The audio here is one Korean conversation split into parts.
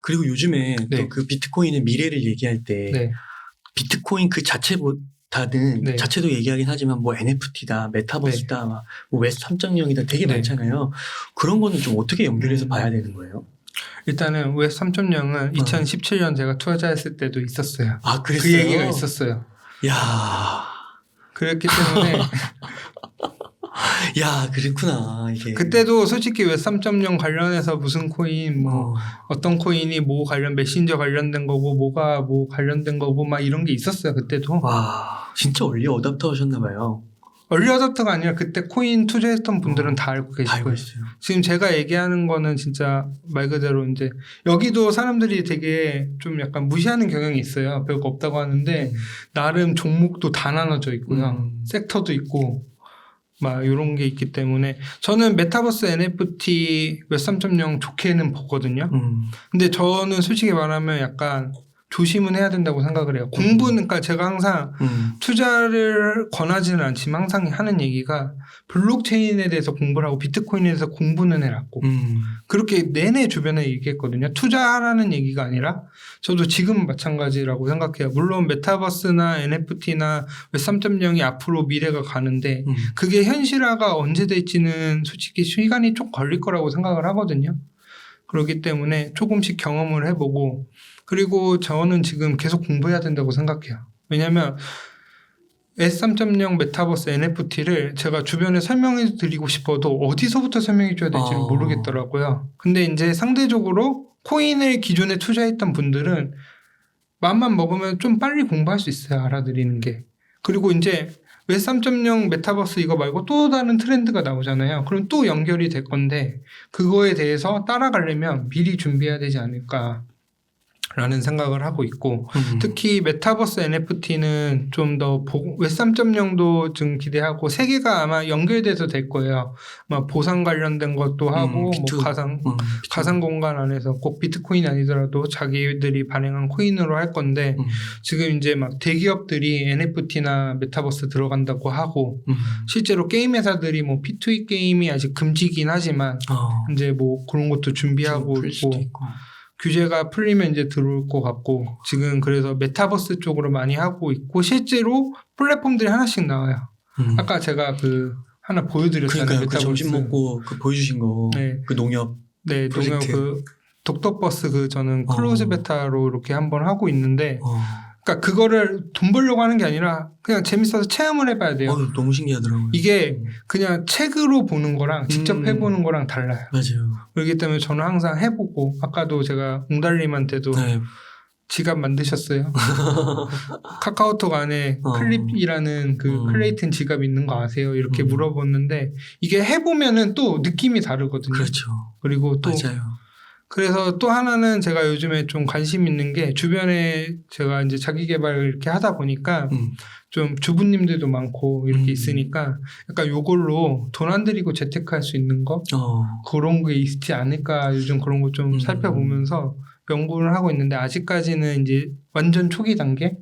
그리고 요즘에 네. 또 그 비트코인의 미래를 얘기할 때 네. 비트코인 그 자체보다는 네. 자체도 얘기하긴 하지만 뭐 NFT다, 메타버스다, 뭐 웹 3.0이다 되게 네. 많잖아요. 그런 거는 좀 어떻게 연결해서 봐야 되는 거예요? 일단은 웹 3.0은 2017년 제가 투자했을 때도 있었어요. 아, 그 그랬어요? 얘기가 있었어요. 야, 그랬기 때문에 야, 그렇구나, 이게. 그때도 솔직히 웹 3.0 관련해서 무슨 코인 뭐 어떤 코인이 뭐 관련 메신저 관련된 거고 뭐가 뭐 관련된 거고 막 이런 게 있었어요. 그때도. 와, 진짜 얼리 어답터 하셨나봐요. 얼리 어답터가 아니라 그때 코인 투자했던 분들은 다 알고 계실 다 알고 거예요. 있어요. 지금 제가 얘기하는 거는 진짜 말 그대로 이제 여기도 사람들이 되게 좀 약간 무시하는 경향이 있어요. 별거 없다고 하는데 나름 종목도 다 나눠져 있고요. 섹터도 있고 막 이런 게 있기 때문에 저는 메타버스 NFT 웹 3.0 좋게는 보거든요. 근데 저는 솔직히 말하면 약간 조심은 해야 된다고 생각을 해요. 공부는, 그러니까 제가 항상 투자를 권하지는 않지만 항상 하는 얘기가 블록체인에 대해서 공부를 하고 비트코인에 대해서 공부는 해라고. 그렇게 내내 주변에 얘기했거든요. 투자하라는 얘기가 아니라 저도 지금 마찬가지라고 생각해요. 물론 메타버스나 NFT나 웹 3.0이 앞으로 미래가 가는데 그게 현실화가 언제 될지는 솔직히 시간이 좀 걸릴 거라고 생각을 하거든요. 그렇기 때문에 조금씩 경험을 해보고 그리고 저는 지금 계속 공부해야 된다고 생각해요. 왜냐하면 S3.0 메타버스 NFT를 제가 주변에 설명해 드리고 싶어도 어디서부터 설명해 줘야 될지를 모르겠더라고요. 근데 이제 상대적으로 코인을 기존에 투자했던 분들은 마음만 먹으면 좀 빨리 공부할 수 있어요. 알아들이는 게. 그리고 이제 웹3.0 메타버스 이거 말고 또 다른 트렌드가 나오잖아요. 그럼 또 연결이 될 건데 그거에 대해서 따라가려면 미리 준비해야 되지 않을까 라는 생각을 하고 있고 특히 메타버스 NFT는 좀 더 웹 3.0도 좀 기대하고 세 개가 아마 연결돼서 될 거예요. 아마 보상 관련된 것도 하고 비트, 뭐 가상 공간 안에서 꼭 비트코인 아니더라도 자기들이 발행한 코인으로 할 건데 지금 이제 막 대기업들이 NFT나 메타버스 들어간다고 하고 실제로 게임 회사들이 뭐 P2E 게임이 아직 금지긴 하지만 이제 뭐 그런 것도 준비하고 있고 규제가 풀리면 이제 들어올 것 같고 지금 그래서 메타버스 쪽으로 많이 하고 있고 실제로 플랫폼들이 하나씩 나와요. 아까 제가 그 하나 보여드렸잖아요. 그러니까 메타버스. 그 점심 먹고 그 보여주신 거, 네. 그 농협 네, 프로젝트. 농협 그 독덕버스 그 저는 클로즈 베타로 이렇게 한번 하고 있는데 그러니까 그거를 돈 벌려고 하는 게 아니라 그냥 재밌어서 체험을 해봐야 돼요. 너무 신기하더라고요. 이게 그냥 책으로 보는 거랑 직접 해보는 거랑 달라요. 맞아요. 그렇기 때문에 저는 항상 해보고 아까도 제가 웅달님한테도 네. 지갑 만드셨어요. 카카오톡 안에 클립이라는 그 클레이튼 지갑 있는 거 아세요? 이렇게 물어봤는데 이게 해보면은 또 느낌이 다르거든요. 그렇죠. 그리고 또 맞아요. 그래서 또 하나는 제가 요즘에 좀 관심 있는 게 주변에 제가 이제 자기 개발을 이렇게 하다 보니까 좀 주부님들도 많고 이렇게 있으니까 약간 요걸로 돈 안 들이고 재테크할 수 있는 거 그런 게 있지 않을까 요즘 그런 거 좀 살펴보면서 연구를 하고 있는데 아직까지는 이제 완전 초기 단계.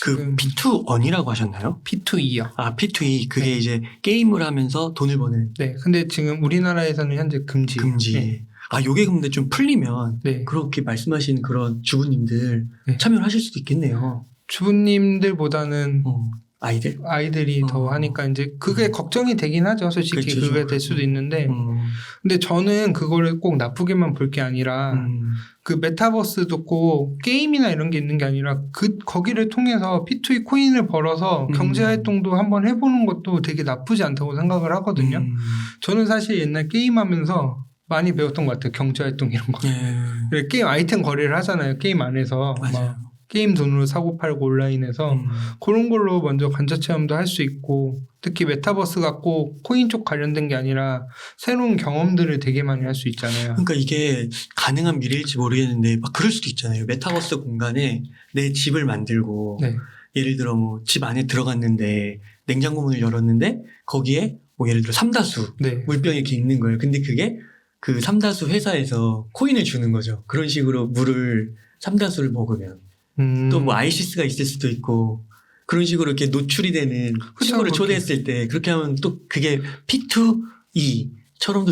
그 P2E이라고 하셨나요? P2E요. 아, P2E. 그게 이제 게임을 하면서 돈을 버는. 네. 근데 지금 우리나라에서는 현재 금지. 네. 아, 요게 근데 좀 풀리면 그렇게 말씀하신 그런 주부님들 참여를 하실 수도 있겠네요. 주부님들보다는 아이들이 더 하니까 이제 그게 걱정이 되긴 하죠. 솔직히 그렇죠, 그게 될 수도 있는데 근데 저는 그거를 꼭 나쁘게만 볼 게 아니라 그 메타버스도 꼭 게임이나 이런 게 있는 게 아니라 거기를 통해서 P2E 코인을 벌어서 경제활동도 한번 해보는 것도 되게 나쁘지 않다고 생각을 하거든요. 저는 사실 옛날 게임하면서 많이 배웠던 것 같아요. 경제활동 이런 거. 게임 아이템 거래를 하잖아요. 게임 안에서. 막 게임 돈으로 사고 팔고 온라인에서 그런 걸로 먼저 관자체험도 할 수 있고 특히 메타버스가 꼭 코인 쪽 관련된 게 아니라 새로운 경험들을 되게 많이 할 수 있잖아요. 그러니까 이게 가능한 미래일지 모르겠는데 막 그럴 수도 있잖아요. 메타버스 공간에 내 집을 만들고 예를 들어 뭐 집 안에 들어갔는데 냉장고 문을 열었는데 거기에 뭐 예를 들어 삼다수 물병이 이렇게 있는 거예요. 근데 그게 그 삼다수 회사에서 코인을 주는 거죠. 그런 식으로 삼다수를 먹으면 또 뭐 아이시스가 있을 수도 있고 그런 식으로 이렇게 노출이 되는 친구를 초대했을 때 그렇게 하면 또 그게 P2E 처럼도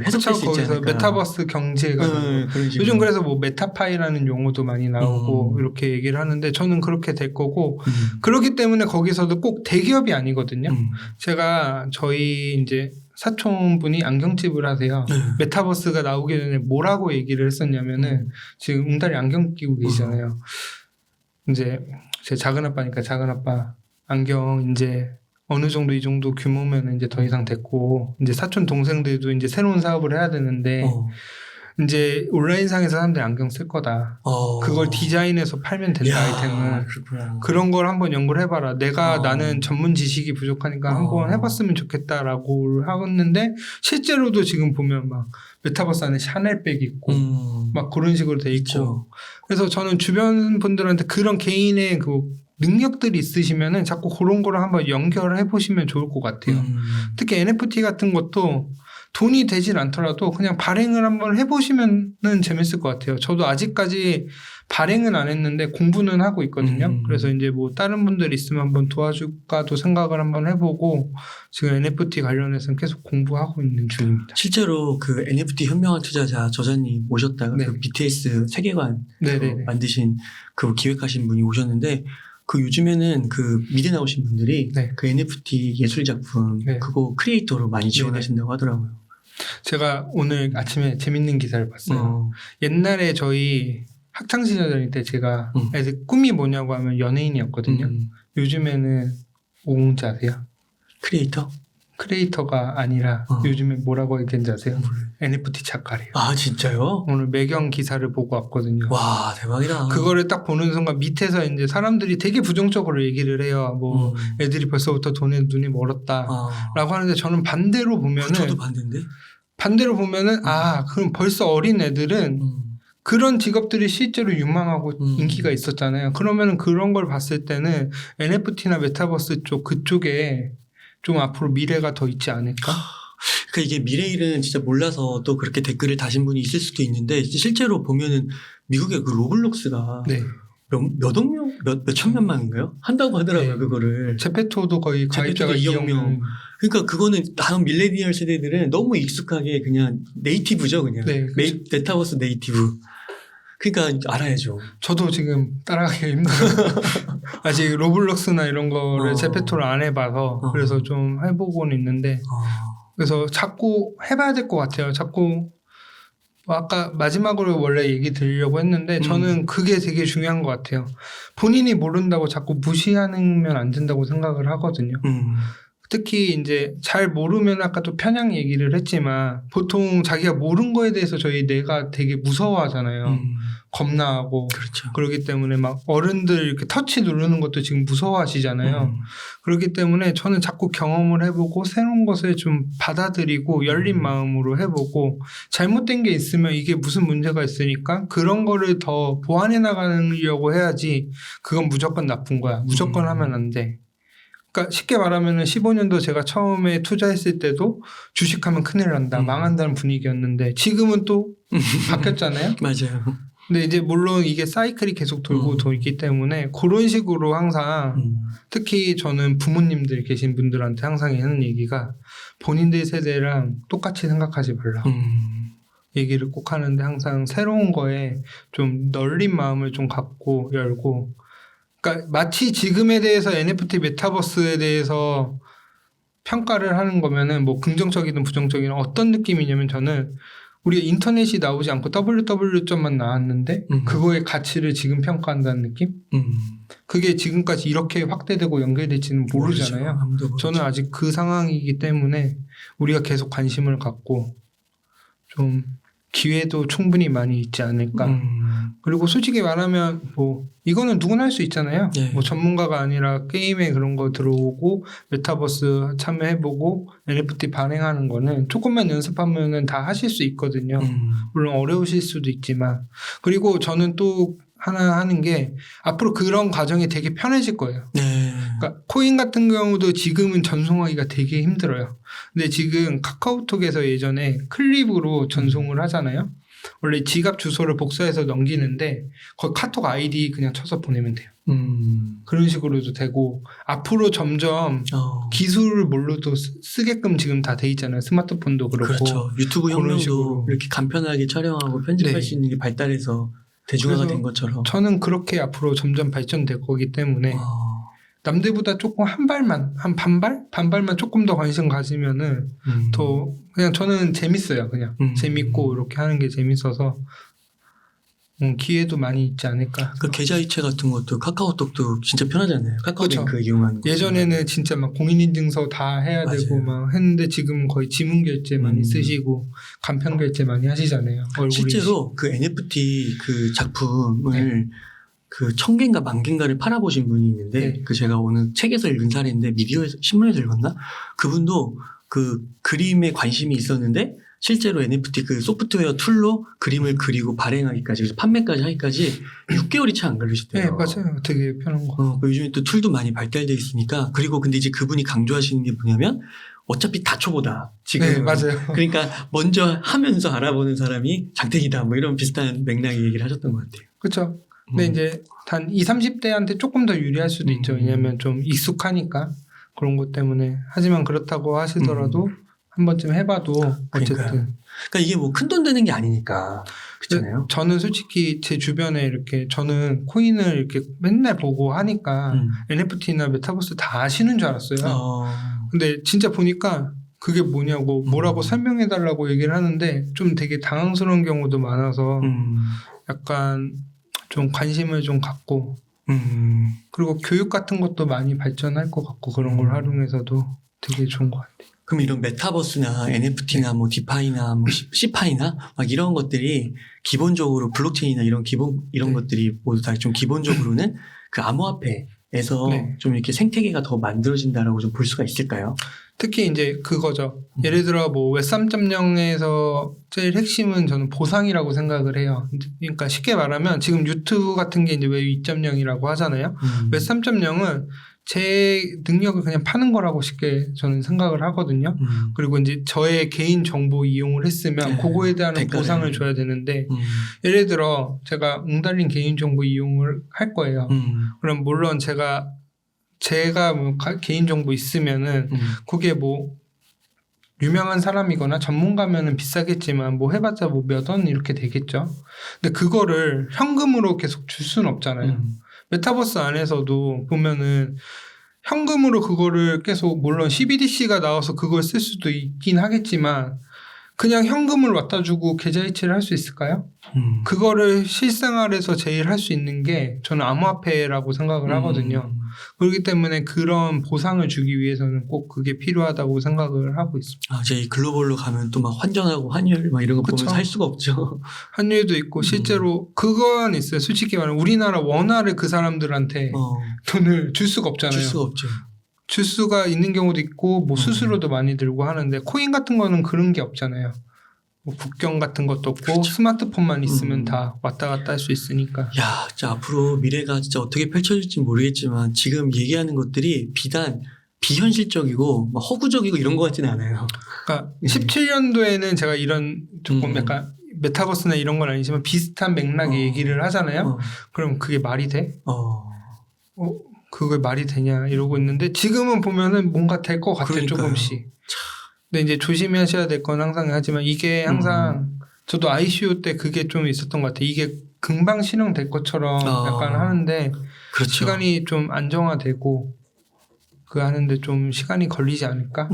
해석될 수 있지 거기서 않을까. 메타버스 경제가 그런 식으로. 요즘 그래서 뭐 메타파이라는 용어도 많이 나오고 이렇게 얘기를 하는데 저는 그렇게 될 거고 그렇기 때문에 거기서도 꼭 대기업이 아니거든요. 제가 저희 이제 사촌분이 안경집을 하세요. 메타버스가 나오기 전에 뭐라고 얘기를 했었냐면은 지금 웅달이 안경 끼고 계시잖아요. 이제 제 작은 아빠니까 작은 아빠 안경 이제 어느 정도 이 정도 규모면 이제 더 이상 됐고 이제 사촌 동생들도 이제 새로운 사업을 해야 되는데 이제 온라인상에서 사람들이 안경 쓸 거다. 그걸 디자인해서 팔면 된다 아이템을. 그렇구나. 그런 걸 한번 연구를 해봐라. 나는 전문 지식이 부족하니까 한번 해봤으면 좋겠다라고 하는데 실제로도 지금 보면 막 메타버스 안에 샤넬백 있고 막 그런 식으로 돼 있고. 그쵸. 그래서 저는 주변 분들한테 그런 개인의 그 능력들이 있으시면은 자꾸 그런 거를 한번 연결해 보시면 좋을 것 같아요. 특히 NFT 같은 것도 돈이 되진 않더라도 그냥 발행을 한번 해보시면은 재밌을 것 같아요. 저도 아직까지 발행은 안 했는데 공부는 하고 있거든요. 그래서 이제 뭐 다른 분들 있으면 한번 도와줄까도 생각을 한번 해보고 지금 NFT 관련해서는 계속 공부하고 있는 중입니다. 실제로 그 NFT 현명한 투자자 저자님 오셨다가 네. 그 BTS 세계관 만드신 그 기획하신 분이 오셨는데 그 요즘에는 그 미대 나오신 분들이 그 NFT 예술 작품 그거 크리에이터로 많이 지원하신다고 하더라고요. 제가 오늘 아침에 재밌는 기사를 봤어요. 옛날에 저희 학창시절 다닐 때 제가 애들 꿈이 뭐냐고 하면 연예인이었거든요. 요즘에는 뭔지 아세요? 크리에이터가 아니라 요즘에 뭐라고 얘기하는지 아세요? NFT 작가래요. 아 진짜요? 오늘 매경 기사를 보고 왔거든요. 와 대박이다. 그거를 딱 보는 순간 밑에서 이제 사람들이 되게 부정적으로 얘기를 해요. 뭐 애들이 벌써부터 돈에 눈이 멀었다라고 하는데 저는 반대로 보면은 저도 반대인데. 반대로 보면은 그럼 벌써 어린 애들은 그런 직업들이 실제로 유망하고 인기가 있었잖아요. 그러면은 그런 걸 봤을 때는 NFT나 메타버스 그쪽에 좀 앞으로 미래가 더 있지 않을까? 그러니까 이게 미래일은 진짜 몰라서 또 그렇게 댓글을 다신 분이 있을 수도 있는데 실제로 보면은 미국의 그 로블록스가 몇억 명, 몇천만인가요? 한다고 하더라고요, 그거를. 제페토도 거의 가입자가 2억 명. 그러니까 그거는 다음 밀레니얼 세대들은 너무 익숙하게 그냥 네이티브죠, 그냥. 메타버스 네이티브. 그러니까 알아야죠. 저도 지금 따라가기가 힘들어요. 아직 로블록스나 이런 거를 제페토를 안 해봐서 그래서 좀 해보고는 있는데 그래서 자꾸 해봐야 될 것 같아요. 자꾸 아까 마지막으로 원래 얘기 드리려고 했는데 저는 그게 되게 중요한 것 같아요. 본인이 모른다고 자꾸 무시하면 안 된다고 생각을 하거든요. 특히 이제 잘 모르면 아까도 편향 얘기를 했지만 보통 자기가 모르는 거에 대해서 저희 뇌가 되게 무서워하잖아요. 겁나하고. 그렇죠. 그렇기 때문에 막 어른들 이렇게 터치 누르는 것도 지금 무서워하시잖아요. 그렇기 때문에 저는 자꾸 경험을 해보고 새로운 것을 좀 받아들이고 열린 마음으로 해보고 잘못된 게 있으면 이게 무슨 문제가 있으니까 그런 거를 더 보완해 나가려고 해야지 그건 무조건 나쁜 거야. 무조건 하면 안 돼. 그러니까 쉽게 말하면 15년도 제가 처음에 투자했을 때도 주식하면 큰일 난다. 망한다는 분위기였는데 지금은 또 바뀌었잖아요. 맞아요. 근데 이제 물론 이게 사이클이 계속 돌고 돌기 때문에 그런 식으로 항상 특히 저는 부모님들 계신 분들한테 항상 하는 얘기가 본인들 세대랑 똑같이 생각하지 말라. 얘기를 꼭 하는데 항상 새로운 거에 좀 널린 마음을 좀 갖고 열고 그러니까 마치 지금에 대해서 NFT 메타버스에 대해서 평가를 하는 거면은 뭐 긍정적이든 부정적이든 어떤 느낌이냐면 저는 우리가 인터넷이 나오지 않고 www.만 나왔는데 그거의 가치를 지금 평가한다는 느낌? 그게 지금까지 이렇게 확대되고 연결될지는 모르잖아요. 저는 아직 그 상황이기 때문에 우리가 계속 관심을 갖고 좀 기회도 충분히 많이 있지 않을까. 그리고 솔직히 말하면 뭐 이거는 누구나 할 수 있잖아요. 뭐 전문가가 아니라 게임에 그런 거 들어오고 메타버스 참여해보고 NFT 발행하는 거는 조금만 연습하면은 다 하실 수 있거든요. 물론 어려우실 수도 있지만 그리고 저는 또 하나 하는 게 앞으로 그런 과정이 되게 편해질 거예요. 그러니까 코인 같은 경우도 지금은 전송하기가 되게 힘들어요. 근데 지금 카카오톡에서 예전에 클립으로 전송을 하잖아요. 원래 지갑 주소를 복사해서 넘기는데 거기 카톡 아이디 그냥 쳐서 보내면 돼요. 그런 식으로도 되고 앞으로 점점 기술을 몰라도 쓰게끔 지금 다 돼 있잖아요. 스마트폰도 그렇고. 그렇죠. 유튜브 그런 형용도 식으로. 이렇게 간편하게 촬영하고 편집할 네. 수 있는 게 발달해서 대중화가 그래서 된 것처럼. 저는 그렇게 앞으로 점점 발전될 거기 때문에 남들보다 조금 한 발만, 한 반발만 조금 더 관심 가지면은 더 그냥 저는 재밌어요. 그냥 재밌고 이렇게 하는 게 재밌어서 기회도 많이 있지 않을까. 그 계좌이체 같은 것도 카카오톡도 진짜 편하잖아요. 카카오뱅크 그렇죠. 이용하는 거. 예전에는 진짜 막 공인인증서 다 해야 맞아요. 되고 막 했는데 지금 거의 지문결제 많이 쓰시고 간편결제 많이 하시잖아요. 얼굴이. 실제로 그 NFT 그 작품을 그 1000개인가 10,000개인가를 팔아보신 분이 있는데 그 제가 오늘 책에서 읽은 사례인데 미디어에서 신문에서 읽었나? 그분도 그 그림에 관심이 있었는데 실제로 NFT 그 소프트웨어 툴로 그림을 그리고 발행하기까지 그래서 판매까지 하기까지 6개월이 채 안 걸리셨대요. 네, 맞아요. 되게 편한 거. 요즘에 또 툴도 많이 발달돼 있으니까 그리고 근데 이제 그분이 강조하시는 게 뭐냐면 어차피 다 초보다 지금. 네, 맞아요. 그러니까 먼저 하면서 알아보는 사람이 장땡이다 뭐 이런 비슷한 맥락의 얘기를 하셨던 것 같아요. 그렇죠. 근데 이제 단 20, 30대한테 조금 더 유리할 수도 있죠. 왜냐하면 좀 익숙하니까 그런 것 때문에. 하지만 그렇다고 하시더라도 한 번쯤 해봐도 어쨌든. 그러니까 이게 뭐 큰 돈 되는 게 아니니까. 그렇잖아요. 저는 솔직히 제 주변에 이렇게 저는 코인을 이렇게 맨날 보고 하니까 NFT나 메타버스 다 아시는 줄 알았어요. 근데 진짜 보니까 그게 뭐라고 설명해달라고 얘기를 하는데 좀 되게 당황스러운 경우도 많아서 약간 좀 관심을 좀 갖고 그리고 교육 같은 것도 많이 발전할 것 같고 그런 걸 활용해서도 되게 좋은 것 같아요. 그럼 이런 메타버스나 NFT나 뭐 디파이나 뭐 C파이나 막 이런 것들이 기본적으로 블록체인이나 이런 것들이 모두 다 좀 기본적으로는 그 암호화폐에서 좀 이렇게 생태계가 더 만들어진다라고 좀 볼 수가 있을까요? 특히 이제 그거죠. 예를 들어 뭐 웹 3.0에서 제일 핵심은 저는 보상이라고 생각을 해요. 그러니까 쉽게 말하면 지금 유튜브 같은 게 이제 웹 2.0이라고 하잖아요. 웹 3.0은 제 능력을 그냥 파는 거라고 쉽게 저는 생각을 하거든요. 그리고 이제 저의 개인 정보 이용을 했으면 그거에 대한 보상을 줘야 되는데 예를 들어 제가 웅달린 개인 정보 이용을 할 거예요. 그럼 물론 제가 뭐 개인 정보 있으면은 그게 뭐 유명한 사람이거나 전문가면은 비싸겠지만 뭐 해봤자 뭐 몇 원 이렇게 되겠죠. 근데 그거를 현금으로 계속 줄 수는 없잖아요. 메타버스 안에서도 보면은 현금으로 그거를 계속 물론 CBDC가 나와서 그걸 쓸 수도 있긴 하겠지만 그냥 현금을 갖다 주고 계좌이체를 할 수 있을까요? 그거를 실생활에서 제일 할 수 있는 게 저는 암호화폐라고 생각을 하거든요. 그렇기 때문에 그런 보상을 주기 위해서는 꼭 그게 필요하다고 생각을 하고 있습니다. 이제 글로벌로 가면 또 막 환전하고 환율 막 이런 거 보면서 할 수가 없죠. 환율도 있고 실제로 그건 있어요. 솔직히 말하면 우리나라 원화를 그 사람들한테 돈을 줄 수가 없잖아요. 줄 수가 없죠. 줄 수가 있는 경우도 있고 뭐 수수료도 많이 들고 하는데 코인 같은 거는 그런 게 없잖아요. 뭐 국경 같은 것도 없고 그렇죠. 스마트폰만 있으면 다 왔다 갔다 할 수 있으니까. 야, 진짜 앞으로 미래가 진짜 어떻게 펼쳐질지 모르겠지만 지금 얘기하는 것들이 비단 비현실적이고 막 허구적이고 이런 것 같지는 않아요. 그러니까 17년도에는 제가 이런 조금 약간 메타버스나 이런 건 아니지만 비슷한 맥락의 얘기를 하잖아요. 그럼 그게 말이 돼? 그게 말이 되냐 이러고 있는데 지금은 보면은 뭔가 될 것 같아요. 그러니까요. 조금씩. 근데 이제 조심하셔야 될 건 항상 하지만 이게 항상 저도 ICO 때 그게 좀 있었던 것 같아요. 이게 금방 실행될 것처럼 약간 하는데 그렇죠. 시간이 좀 안정화되고 그 하는데 좀 시간이 걸리지 않을까?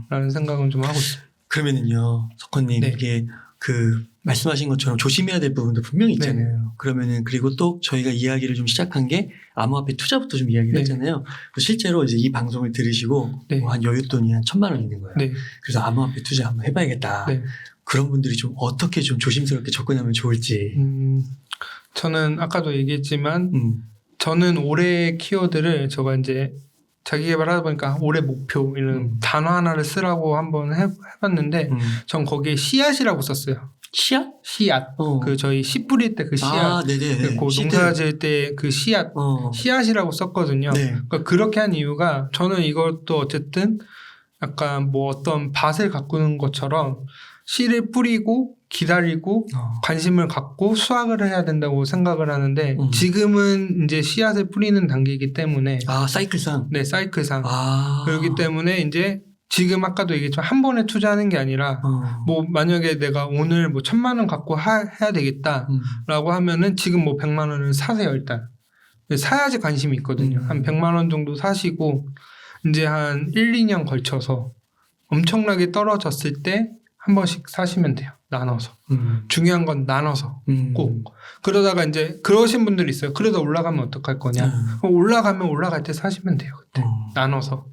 라는 생각은 좀 하고 있어요. 그러면은요, 석헌님 이게 그 말씀하신 것처럼 조심해야 될 부분도 분명히 있잖아요. 그러면은 그리고 또 저희가 이야기를 좀 시작한 게 암호화폐 투자부터 좀 이야기를 했잖아요. 실제로 이제 이 방송을 들으시고 뭐 한 여윳돈이 한 1,000만 원 있는 거예요. 그래서 암호화폐 투자 한번 해봐야겠다. 그런 분들이 좀 어떻게 좀 조심스럽게 접근하면 좋을지. 저는 아까도 얘기했지만 저는 올해 키워드를 제가 이제 자기 개발하다 보니까 올해 목표 이런 단어 하나를 쓰라고 한번 해봤는데 전 거기에 씨앗이라고 썼어요. 씨앗? 씨앗. 그 저희 씨 뿌릴 때 그 씨앗. 네네. 그 농사 지을 때 그 씨앗. 씨앗이라고 썼거든요. 그러니까 그렇게 한 이유가 저는 이것도 어쨌든 약간 뭐 어떤 밭을 가꾸는 것처럼 씨를 뿌리고 기다리고 관심을 갖고 수확을 해야 된다고 생각을 하는데 지금은 이제 씨앗을 뿌리는 단계이기 때문에 사이클상. 네, 사이클상. 그렇기 때문에 이제 지금 아까도 얘기했지만 한 번에 투자하는 게 아니라 뭐 만약에 내가 오늘 뭐 1,000만 원 갖고 해야 되겠다라고 하면은 지금 뭐 100만 원을 사세요 일단. 사야지 관심이 있거든요. 한 100만 원 정도 사시고 이제 한 1, 2년 걸쳐서 엄청나게 떨어졌을 때 한 번씩 사시면 돼요. 나눠서. 중요한 건 나눠서 꼭. 그러다가 이제 그러신 분들이 있어요. 그러다 올라가면 어떡할 거냐. 올라가면 올라갈 때 사시면 돼요. 그때. 나눠서.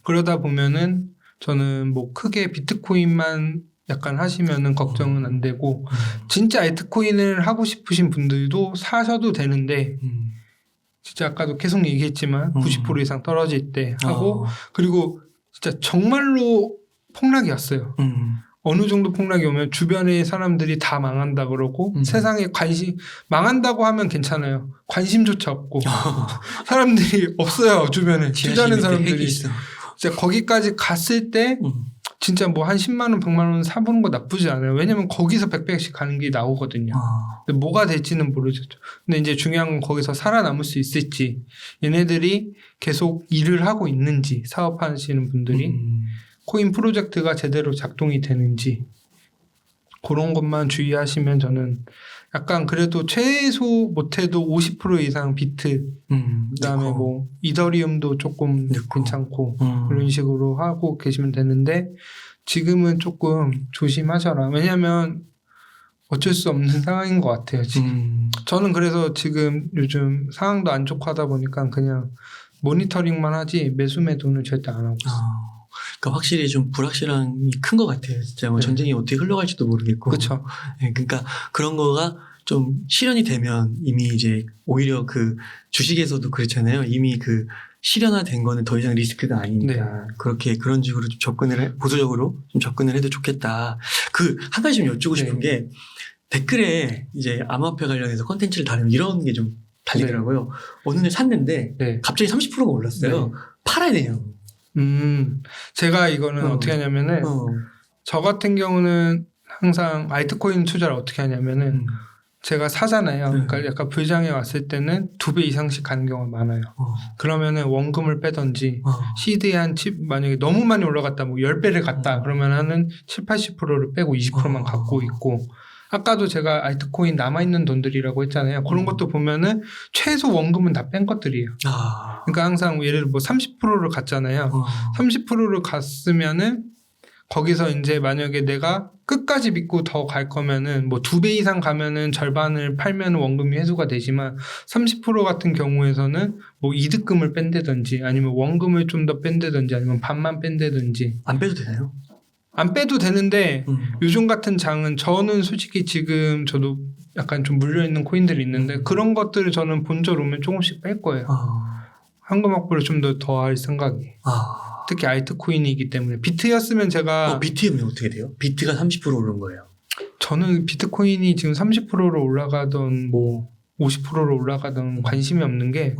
그러다 보면은 저는 뭐 크게 비트코인만 약간 하시면은 걱정은 안 되고 진짜 알트코인을 하고 싶으신 분들도 사셔도 되는데 진짜 아까도 계속 얘기했지만 90% 이상 떨어질 때 하고 그리고 진짜 정말로 폭락이 왔어요. 어느 정도 폭락이 오면 주변의 사람들이 다 망한다 그러고 세상에 망한다고 하면 괜찮아요. 관심조차 없고 사람들이 없어요. 주변에 투자하는 사람들이 진짜 거기까지 갔을 때 진짜 뭐 한 10만 원, 100만 원 사보는 거 나쁘지 않아요. 왜냐면 거기서 100배씩 가는 게 나오거든요. 근데 뭐가 될지는 모르죠. 근데 이제 중요한 건 거기서 살아남을 수 있을지, 얘네들이 계속 일을 하고 있는지, 사업하시는 분들이 코인 프로젝트가 제대로 작동이 되는지 그런 것만 주의하시면 저는 약간 그래도 최소 못해도 50% 이상 비트 그다음에 뭐 이더리움도 조금 괜찮고 그런 식으로 하고 계시면 되는데 지금은 조금 조심하셔라. 왜냐하면 어쩔 수 없는 상황인 것 같아요. 지금 저는 그래서 지금 요즘 상황도 안 좋고 하다 보니까 그냥 모니터링만 하지 매수 매도는 절대 안 하고 있어요. 그러니까 확실히 좀 불확실함이 큰 것 같아요. 진짜 뭐 전쟁이 어떻게 흘러갈지도 모르겠고. 그렇죠. 네, 그러니까 그런 거가 좀 실현이 되면 이미 이제 오히려 그 주식에서도 그렇잖아요. 이미 그 실현화된 거는 더 이상 리스크가 아니니까 그렇게 그런 식으로 좀 보수적으로 좀 접근을 해도 좋겠다. 그 한 가지 좀 여쭈고 싶은 게 댓글에 이제 암호화폐 관련해서 콘텐츠를 다루면 이런 게 좀 달리더라고요. 어느 날 샀는데 갑자기 30%가 올랐어요. 팔아야 돼요. 제가 이거는 어떻게 하냐면은 저 같은 경우는 항상 알트코인 투자를 어떻게 하냐면은 제가 사잖아요. 그러니까 약간 불장에 왔을 때는 2배 이상씩 가는 경우가 많아요. 그러면은 원금을 빼던지 시드에 만약에 너무 많이 올라갔다 뭐 10배를 갔다 그러면 하는 7, 80%를 빼고 20%만 갖고 있고 아까도 제가 알트코인 남아있는 돈들이라고 했잖아요. 그런 것도 보면은 최소 원금은 다 뺀 것들이에요. 그러니까 항상 예를 들어 뭐 30%를 갔잖아요. 30%를 갔으면은 거기서 이제 만약에 내가 끝까지 믿고 더 갈 거면은 뭐 2배 이상 가면은 절반을 팔면 원금이 회수가 되지만 30% 같은 경우에서는 뭐 이득금을 뺀다든지 아니면 원금을 좀 더 뺀다든지 아니면 반만 뺀다든지. 안 빼도 되나요? 안 빼도 되는데 요즘 같은 장은 저는 솔직히 지금 저도 약간 좀 물려있는 코인들이 있는데 그런 것들을 저는 본절 오면 조금씩 뺄 거예요. 현금 확보를 좀 더 할 생각이. 특히 알트코인이기 때문에 비트였으면 제가 비트면 어떻게 돼요? 비트가 30% 오른 거예요. 저는 비트코인이 지금 30%로 올라가던 뭐 50%로 올라가던 관심이 없는 게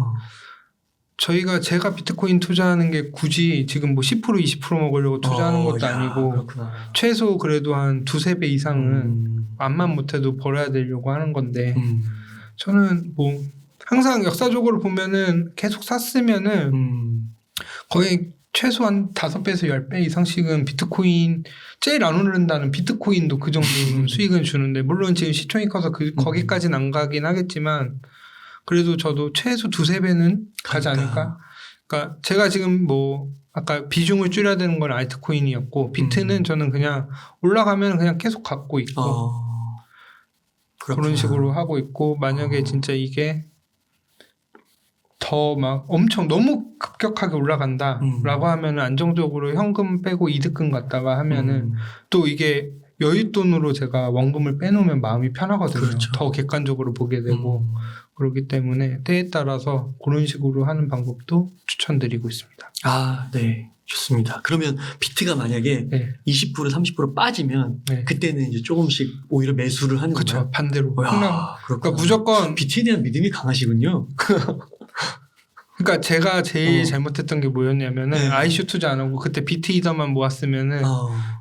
제가 비트코인 투자하는 게 굳이 지금 뭐 10% 20% 먹으려고 투자하는 것도 아니고 그렇구나. 최소 그래도 한 2-3배 이상은 암만 못해도 벌어야 되려고 하는 건데 저는 뭐 항상 역사적으로 보면은 계속 샀으면은 거의 최소한 5배에서 10배 이상씩은 비트코인 제일 안 오른다는 비트코인도 그 정도 수익은 주는데 물론 지금 시총이 커서 거기까지는 안 가긴 하겠지만 그래도 저도 최소 2-3배는 가지 않을까? 그러니까 제가 지금 뭐 아까 비중을 줄여야 되는 건 알트코인이었고 비트는 저는 그냥 올라가면 그냥 계속 갖고 있고 그런 식으로 하고 있고 만약에 진짜 이게 더 막 엄청 너무 급격하게 올라간다라고 하면은 안정적으로 현금 빼고 이득금 갖다가 하면은 또 이게 여윳돈으로 제가 원금을 빼놓으면 마음이 편하거든요. 그렇죠. 더 객관적으로 보게 되고 그렇기 때문에 때에 따라서 그런 식으로 하는 방법도 추천드리고 있습니다. 네. 좋습니다. 그러면 비트가 만약에 20% 30% 빠지면 그때는 이제 조금씩 오히려 매수를 하는 그렇죠. 거예요? 반대로. 그러니까 그렇구나. 무조건 비트에 대한 믿음이 강하시군요. 그러니까 제가 제일 어. 잘못했던 게 뭐였냐면은 네. 아이쇼 투자 안 하고 그때 비트이더만 모았으면은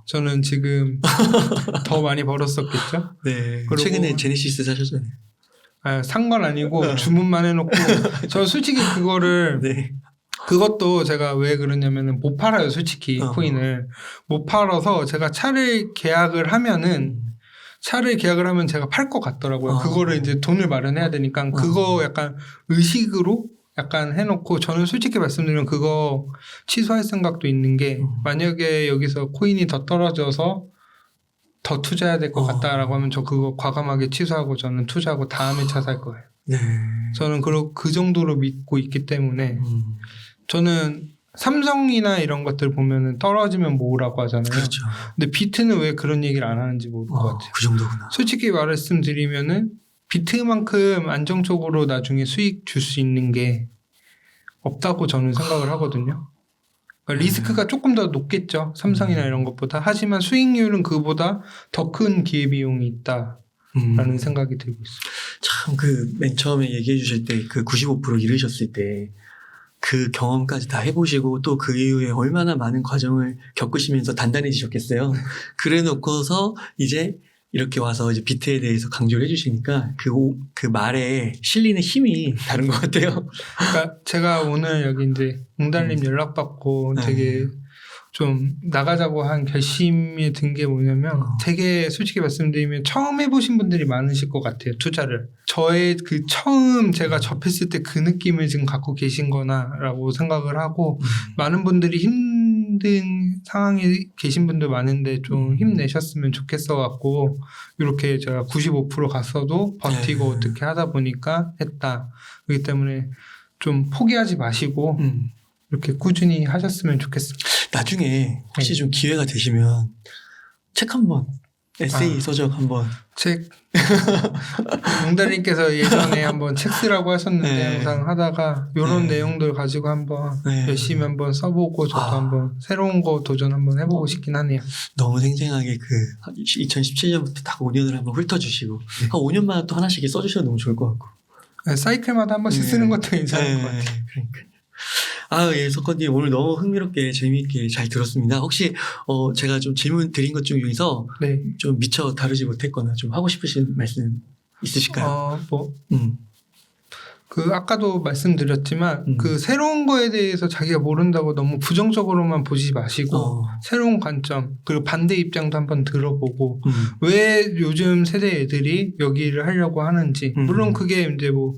저는 지금 더 많이 벌었었겠죠. 네. 그리고- 최근에 제네시스 사셨잖아요. 산 건 아니고 주문만 해놓고 저 솔직히 그거를 네. 그것도 제가 왜 그러냐면은 못 팔아요 솔직히 코인을 못 팔아서 제가 차를 계약을 하면 제가 팔 것 같더라고요. 그거를 이제 돈을 마련해야 되니까 그거 약간 의식으로 약간 해놓고 저는 솔직히 말씀드리면 그거 취소할 생각도 있는 게 만약에 여기서 코인이 더 떨어져서 더 투자해야 될 것 같다라고 하면 저 그거 과감하게 취소하고 저는 투자하고 다음에 차 살 거예요. 네. 저는 그 정도로 믿고 있기 때문에 저는 삼성이나 이런 것들 보면은 떨어지면 모으라고 하잖아요. 그렇죠. 근데 비트는 왜 그런 얘기를 안 하는지 모를 것 같아요. 그 정도구나. 솔직히 말씀드리면은 비트만큼 안정적으로 나중에 수익 줄 수 있는 게 없다고 저는 생각을 하거든요. 그러니까 리스크가 조금 더 높겠죠. 삼성이나 이런 것보다. 하지만 수익률은 그보다 더 큰 기회비용이 있다라는 생각이 들고 있어요. 참 맨 처음에 얘기해 주실 때 그 95% 이르셨을 때 그 경험까지 다 해보시고 또 그 이후에 얼마나 많은 과정을 겪으시면서 단단해지셨겠어요. 그래 놓고서 이제 이렇게 와서 이제 비트에 대해서 강조를 해주시니까 그 말에 실리는 힘이 다른 것 같아요. 그러니까 제가 오늘 여기 이제 웅달님 연락받고 되게 좀 나가자고 한 결심이 든 게 뭐냐면 되게 솔직히 말씀드리면 처음 해보신 분들이 많으실 것 같아요. 투자를. 저의 그 처음 제가 접했을 때 그 느낌을 지금 갖고 계신 거나라고 생각을 하고 많은 분들이 힘든 상황에 계신 분들 많은데 좀 힘내셨으면 좋겠어 갖고 이렇게 제가 95% 갔어도 버티고 어떻게 하다 보니까 했다. 그렇기 때문에 좀 포기하지 마시고 이렇게 꾸준히 하셨으면 좋겠습니다. 나중에 혹시 좀 기회가 되시면 책 한번 에세이 서적 한번 책 웅달님께서 예전에 한번 책 쓰라고 하셨는데 항상 하다가 이런 내용들 가지고 한번 열심히 한번 써보고 저도 한번 새로운 거 도전 한번 해보고 싶긴 하네요. 너무 생생하게 2017년부터 딱 5년을 한번 훑어주시고 한 5년마다 또 하나씩 써주셔도 너무 좋을 것 같고 사이클마다 한 번씩 쓰는 것도 괜찮을 것 같아요. 그러니까요. 예, 석건님 오늘 너무 흥미롭게 재미있게 잘 들었습니다. 혹시 제가 좀 질문 드린 것 중에서 좀 미처 다루지 못했거나 좀 하고 싶으신 말씀 있으실까요? 아까도 말씀드렸지만 그 새로운 거에 대해서 자기가 모른다고 너무 부정적으로만 보지 마시고 새로운 관점 그리고 반대 입장도 한번 들어보고 왜 요즘 세대 애들이 여기를 하려고 하는지 물론 그게 이제 뭐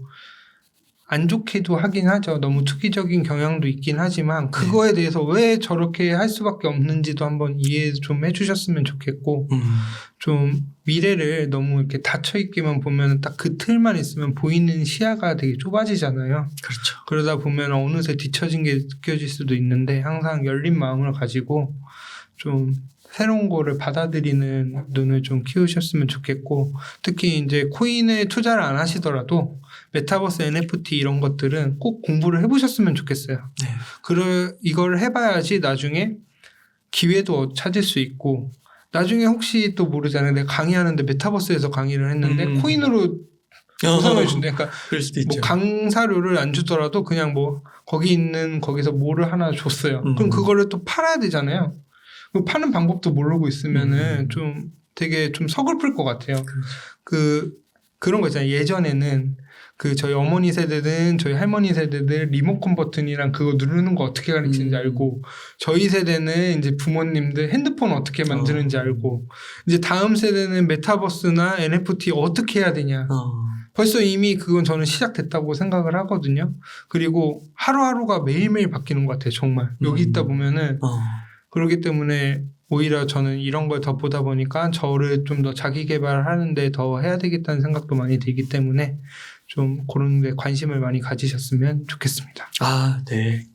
안 좋게도 하긴 하죠. 너무 투기적인 경향도 있긴 하지만 그거에 대해서 왜 저렇게 할 수밖에 없는지도 한번 이해 좀 해주셨으면 좋겠고 좀 미래를 너무 이렇게 닫혀있기만 보면 딱 그 틀만 있으면 보이는 시야가 되게 좁아지잖아요. 그렇죠. 그러다 보면 어느새 뒤처진 게 느껴질 수도 있는데 항상 열린 마음을 가지고 좀 새로운 거를 받아들이는 눈을 좀 키우셨으면 좋겠고 특히 이제 코인에 투자를 안 하시더라도 메타버스 NFT 이런 것들은 꼭 공부를 해보셨으면 좋겠어요. 이걸 해봐야지 나중에 기회도 찾을 수 있고 나중에 혹시 또 모르잖아요. 내가 강의하는데 메타버스에서 강의를 했는데 코인으로 보상을 준다. 그러니까 그럴 수도 있죠. 뭐 강사료를 안 주더라도 그냥 뭐 거기서 뭐를 하나 줬어요. 그럼 그거를 또 팔아야 되잖아요. 파는 방법도 모르고 있으면은 좀 되게 좀 서글플 것 같아요. 그런 거 있잖아요. 예전에는 저희 어머니 세대든 저희 할머니 세대들 리모컨 버튼이랑 그거 누르는 거 어떻게 가르치는지 알고 저희 세대는 이제 부모님들 핸드폰 어떻게 만드는지 알고 이제 다음 세대는 메타버스나 NFT 어떻게 해야 되냐. 벌써 이미 그건 저는 시작됐다고 생각을 하거든요. 그리고 하루하루가 매일매일 바뀌는 것 같아요. 정말. 여기 있다 보면은 그렇기 때문에 오히려 저는 이런 걸 더 보다 보니까 저를 좀 더 자기 개발하는데 더 해야 되겠다는 생각도 많이 들기 때문에 좀 그런 데 관심을 많이 가지셨으면 좋겠습니다. 네.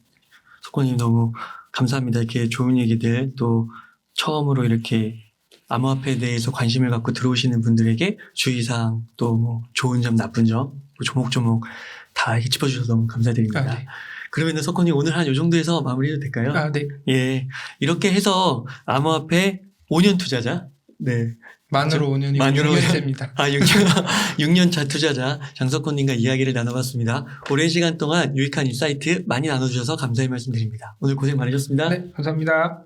석권님 너무 감사합니다. 이렇게 좋은 얘기들 또 처음으로 이렇게 암호화폐에 대해서 관심을 갖고 들어오시는 분들에게 주의사항 또 뭐 좋은 점 나쁜 점 조목조목 다 이렇게 짚어주셔서 너무 감사드립니다. 네. 그러면 석권님 오늘 한 요 정도에서 마무리해도 될까요? 네. 예. 이렇게 해서 암호화폐 5년 투자자 만으로 5년이고 만으로 6년째입니다. 6년 차 투자자 장석훈님과 이야기를 나눠봤습니다. 오랜 시간 동안 유익한 인사이트 많이 나눠주셔서 감사의 말씀드립니다. 오늘 고생 많으셨습니다. 네, 감사합니다.